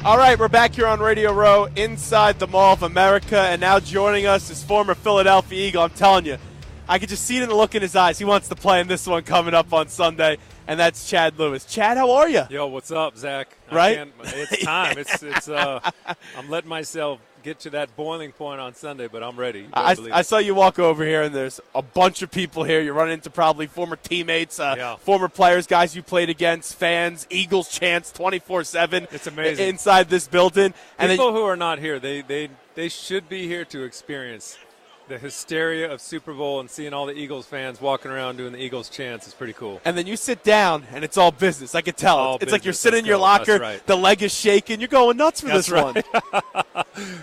All right, we're back here on Radio Row inside the Mall of America, and now joining us is former Philadelphia Eagle. I'm telling you, I could just see it in the look in his eyes. He wants to play in this one coming up on Sunday, and that's Chad Lewis. Chad, how are you? Yo, what's up, Zach? Right? It's time. I'm letting myself get to that boiling point on Sunday, but I'm ready. I saw you walk over here, and there's a bunch of people here. You're running into probably former teammates, former players, guys you played against, fans, Eagles chants 24/7. It's amazing inside this building. And people who are not here, they should be here to experience the hysteria of Super Bowl, and seeing all the Eagles fans walking around doing the Eagles chants is pretty cool. And then you sit down, and it's all business. I can tell. It's like you're sitting in your locker, right. The leg is shaking. You're going nuts for this one.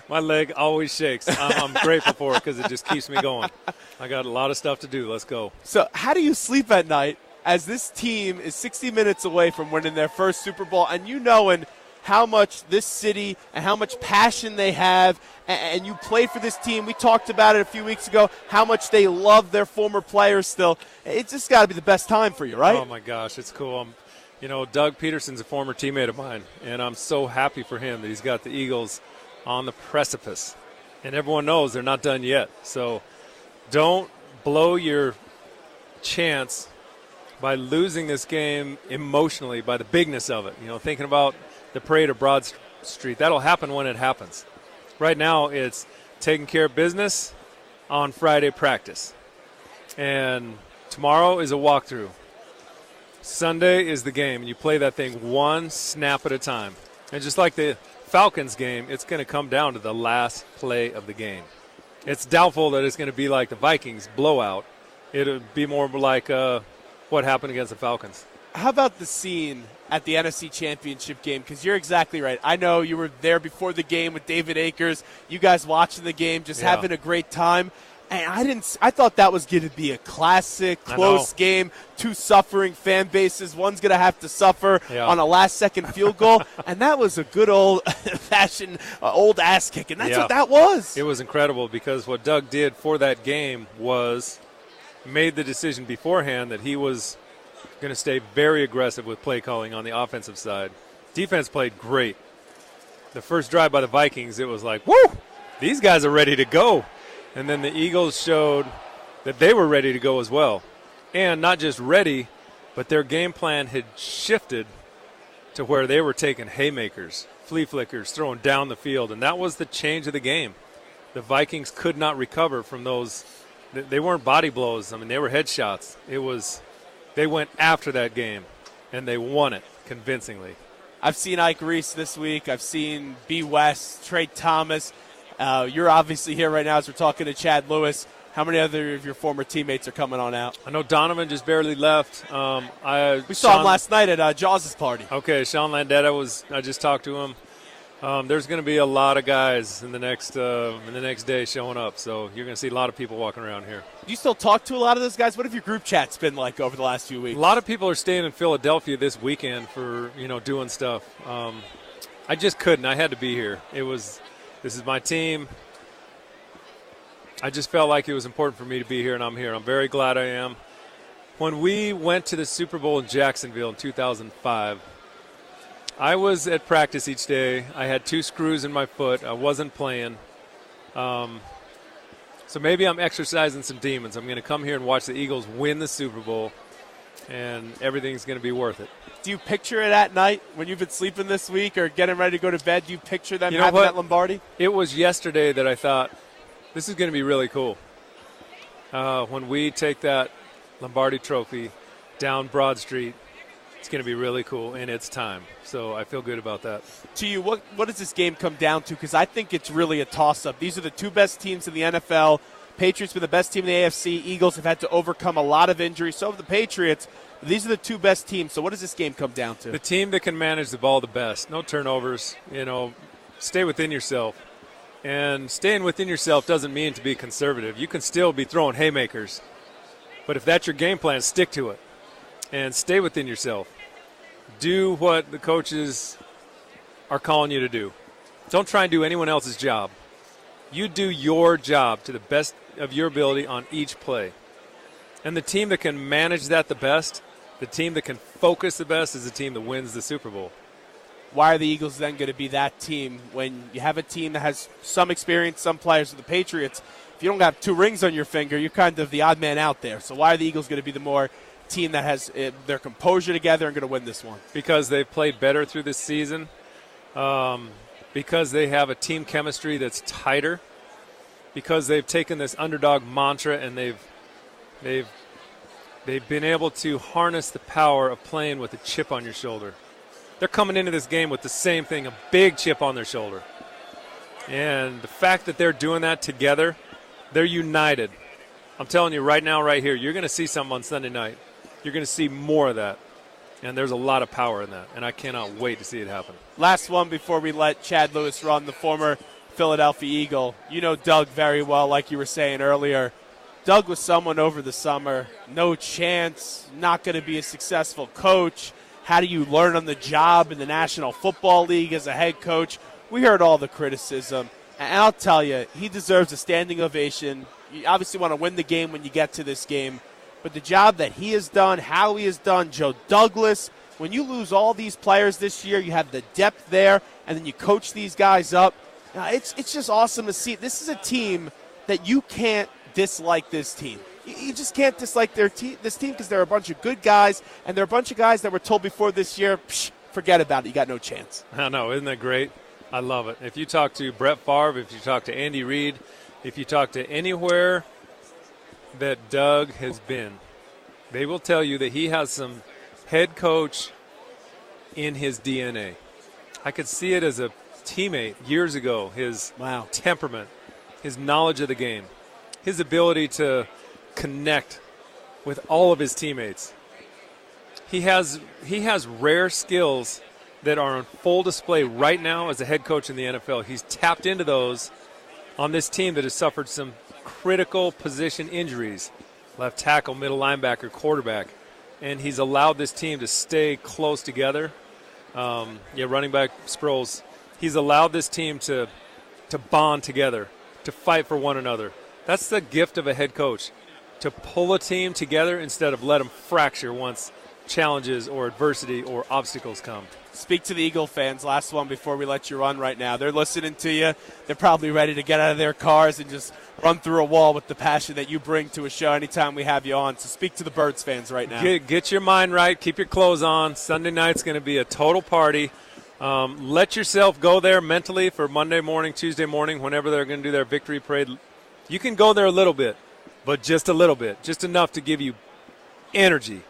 My leg always shakes. I'm grateful for it because it just keeps me going. I got a lot of stuff to do. Let's go. So how do you sleep at night as this team is 60 minutes away from winning their first Super Bowl, and you knowing how much this city and how much passion they have, and you play for this team. We talked about it a few weeks ago, how much they love their former players still. It's just got to be the best time for you, right? Oh, my gosh, it's cool. Doug Peterson's a former teammate of mine, and I'm so happy for him that he's got the Eagles on the precipice. And everyone knows they're not done yet. So don't blow your chance by losing this game emotionally, by the bigness of it. Thinking about the parade of Broad Street. That'll happen when it happens. Right now, it's taking care of business on Friday practice. And tomorrow is a walkthrough. Sunday is the game. You play that thing one snap at a time. And just like the Falcons game, it's going to come down to the last play of the game. It's doubtful that it's going to be like the Vikings blowout. It'll be more like what happened against the Falcons. How about the scene at the NFC Championship game? Because you're exactly right. I know you were there before the game with David Akers. You guys watching the game, just having a great time. And I thought that was going to be a classic, close game. Two suffering fan bases. One's going to have to suffer on a last-second field goal. And that was a good old-fashioned, old ass kick. And that's what that was. It was incredible because what Doug did for that game was made the decision beforehand that he was going to stay very aggressive with play calling on the offensive side. Defense played great. The first drive by the Vikings, it was like, woo, these guys are ready to go. And then the Eagles showed that they were ready to go as well. And not just ready, but their game plan had shifted to where they were taking haymakers, flea flickers, throwing down the field. And that was the change of the game. The Vikings could not recover from those. They weren't body blows. I mean, they were headshots. They went after that game, and they won it convincingly. I've seen Ike Reese this week. I've seen B. West, Trey Thomas. You're obviously here right now as we're talking to Chad Lewis. How many other of your former teammates are coming on out? I know Donovan just barely left. We saw him last night at Jaws' party. Okay, Sean Landetta I just talked to him. There's going to be a lot of guys in the next day showing up, so you're going to see a lot of people walking around here. Do you still talk to a lot of those guys? What have your group chats been like over the last few weeks? A lot of people are staying in Philadelphia this weekend for doing stuff. I just couldn't. I had to be here. This is my team. I just felt like it was important for me to be here, and I'm here. I'm very glad I am. When we went to the Super Bowl in Jacksonville in 2005, I was at practice each day. I had 2 screws in my foot. I wasn't playing. So maybe I'm exercising some demons. I'm going to come here and watch the Eagles win the Super Bowl, and everything's going to be worth it. Do you picture it at night when you've been sleeping this week or getting ready to go to bed? Do you picture them having that Lombardi? It was yesterday that I thought, this is going to be really cool. When we take that Lombardi trophy down Broad Street, it's going to be really cool, and it's time. So I feel good about that. To you, what does this game come down to? Because I think it's really a toss-up. These are the 2 best teams in the NFL. Patriots were the best team in the AFC. Eagles have had to overcome a lot of injuries. So have the Patriots. These are the 2 best teams. So what does this game come down to? The team that can manage the ball the best. No turnovers. Stay within yourself. And staying within yourself doesn't mean to be conservative. You can still be throwing haymakers. But if that's your game plan, stick to it. And stay within yourself. Do what the coaches are calling you to do. Don't try and do anyone else's job. You do your job to the best of your ability on each play. And the team that can manage that the best, the team that can focus the best, is the team that wins the Super Bowl. why are the Eagles then going to be that team when you have a team that has some experience, some players with the Patriots? If you don't have 2 rings on your finger, you're kind of the odd man out there. So why are the Eagles going to be the more team that has their composure together and going to win this one? Because they've played better through this season, because they have a team chemistry that's tighter, because they've taken this underdog mantra and they've been able to harness the power of playing with a chip on your shoulder. They're coming into this game with the same thing, a big chip on their shoulder. And the fact that they're doing that together, they're united. I'm telling you right now, right here, you're going to see something on Sunday night. You're going to see more of that. And there's a lot of power in that. And I cannot wait to see it happen. Last one before we let Chad Lewis run, the former Philadelphia Eagle. You know Doug very well, like you were saying earlier. Doug was someone over the summer, no chance, not going to be a successful coach. How do you learn on the job in the National Football League as a head coach? We heard all the criticism. And I'll tell you, he deserves a standing ovation. You obviously want to win the game when you get to this game. But the job that he has done, how he has done, Joe Douglas, when you lose all these players this year, you have the depth there, and then you coach these guys up. It's just awesome to see. This is a team that you can't dislike this team. You just can't dislike this team because they're a bunch of good guys, and they're a bunch of guys that were told before this year, forget about it, you got no chance. I know, isn't that great? I love it. If you talk to Brett Favre, if you talk to Andy Reid, if you talk to anywhere that Doug has been, they will tell you that he has some head coach in his DNA. I could see it as a teammate years ago, his temperament, his knowledge of the game, his ability to connect with all of his teammates. He has rare skills that are on full display right now as a head coach in the NFL. He's tapped into those on this team that has suffered some critical position injuries, left tackle, middle linebacker, quarterback, and he's allowed this team to stay close together. Running back Sproles, he's allowed this team to bond together, to fight for one another. That's the gift of a head coach, to pull a team together instead of let them fracture once challenges or adversity or obstacles come. Speak to the Eagle fans. Last one before we let you run right now. They're listening to you. They're probably ready to get out of their cars and just run through a wall with the passion that you bring to a show anytime we have you on. So speak to the Birds fans right now. Get your mind right. Keep your clothes on. Sunday night's going to be a total party. Let yourself go there mentally for Monday morning, Tuesday morning, whenever they're going to do their victory parade. You can go there a little bit, but just a little bit, just enough to give you energy.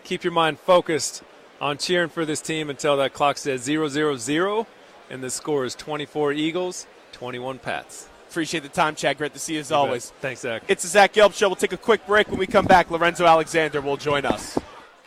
Keep your mind focused on cheering for this team until that clock says 0-0-0, and the score is 24 Eagles, 21 Pats. Appreciate the time, Chad. Great to see you as always. Thanks, Zach. It's the Zach Gelb Show. We'll take a quick break. When we come back, Lorenzo Alexander will join us.